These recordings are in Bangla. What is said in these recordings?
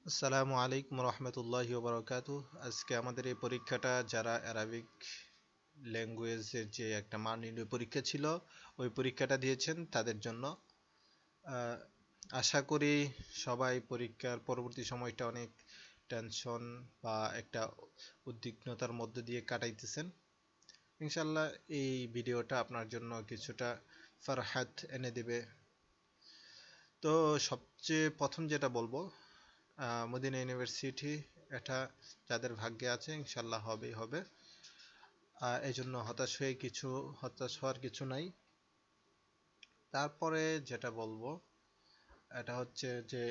আসসালামু আলাইকুম রহমতুল্লাহি ওবরাকাতুহ। আজকে আমাদের এই পরীক্ষাটা যারা অ্যারাবিক ল্যাঙ্গুয়েজের যে একটা মান নির্ণয় পরীক্ষা ছিল ওই পরীক্ষাটা দিয়েছেন তাদের জন্য। আহ, আশা করি সবাই পরীক্ষার পরবর্তী সময়টা অনেক টেনশন বা একটা উদ্বিগ্নতার মধ্য দিয়ে কাটাইতেছেন। ইনশাল্লাহ এই ভিডিওটা আপনার জন্য কিছুটা ফারহাত এনে দেবে। তো সবচেয়ে প্রথম যেটা বলবো, মদিনা ইউনিভার্সিটি এটা যাদের ভাগ্যে আছে ইনশাল্লাহ হবেই হবে। এই জন্য হতাশ হওয়ার কিছু নাই। তারপরে যেটা বলবো এটা হচ্ছে যে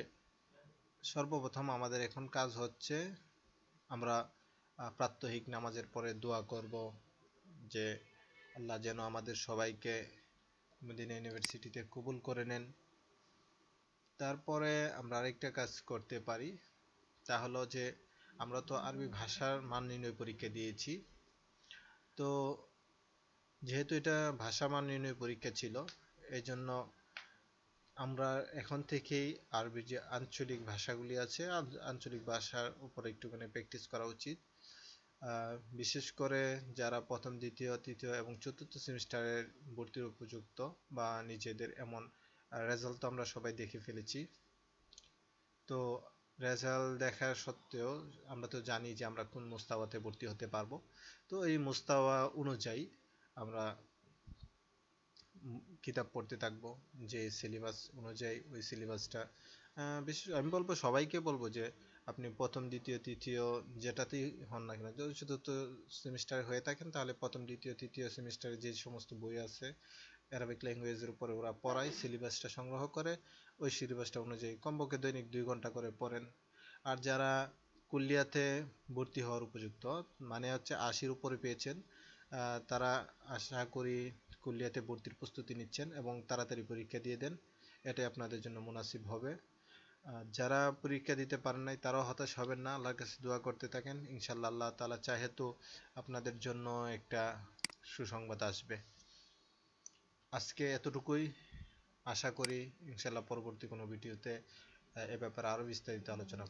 সর্বপ্রথম আমাদের এখন কাজ হচ্ছে আমরা প্রাত্যহিক নামাজের পরে দোয়া করব যে আল্লাহ যেন আমাদের সবাইকে মদিনা ইউনিভার্সিটিতে কবুল করে নেন। তারপরে আমরা আরেকটা কাজ করতে পারি, তা হলো যে আমরা তো আরবি ভাষার মান নির্ণয় পরীক্ষা দিয়েছি। তো যেহেতু এটা ভাষা মান নির্ণয় পরীক্ষা ছিল, এই জন্য আমরা এখন থেকেই আরবি যে আঞ্চলিক ভাষাগুলি আছে আঞ্চলিক ভাষার উপর একটুখানি প্র্যাকটিস করা উচিত। বিশেষ করে যারা প্রথম দ্বিতীয় তৃতীয় এবং চতুর্থ সেমিস্টারের ভর্তির উপযুক্ত বা নিজেদের এমন রেজাল্ট তো আমরা সবাই দেখে ফেলেছি। তো রেজাল্ট দেখা সত্ত্বেও আমরা তো জানি যে আমরা কোন মুস্তাওয়াতে ভর্তি হতে পারবো। তো এই মুস্তাওয়া অনুযায়ী আমরা কিতাব পড়তে থাকবো, যে সিলেবাস অনুযায়ী ওই সিলেবাসটা। বিশেষ আমি বলবো সবাইকে বলবো যে আপনি প্রথম দ্বিতীয় তৃতীয় যেটাতেই হন না কেন, যদি চতুর্থ সেমিস্টার হয়ে থাকেন তাহলে প্রথম দ্বিতীয় তৃতীয় সেমিস্টারে যে সমস্ত বই আছে অ্যারাবিক ল্যাঙ্গুয়েজের উপরে ওরা পড়ায়, সিলেবাসটা সংগ্রহ করে ওই সিলেবাসটা অনুযায়ী কমপক্ষে দৈনিক 2 ঘন্টা করে পড়েন। আর যারা কুলিয়াতে ভর্তি হওয়ার উপযুক্ত, মানে হচ্ছে 80-র উপরে পেয়েছেন, তারা আশা করি কুলিয়াতে ভর্তির প্রস্তুতি নিচ্ছেন এবং তাড়াতাড়ি পরীক্ষা দিয়ে দেন, এটাই আপনাদের জন্য মুনাসিব হবে। যারা পরীক্ষা দিতে পারেন নাই তারাও হতাশ হবেন না, আল্লাহর কাছে দোয়া করতে থাকেন, ইনশাল্লাহ আল্লাহ তাআলা চাহে তো আপনাদের জন্য একটা সুসংবাদ আসবে। আজকে এতটুকুই, আশা করি ইনশাল্লাহ পরবর্তী কোনো ভিডিওতে এ ব্যাপারে আরো বিস্তারিত আলোচনা করব।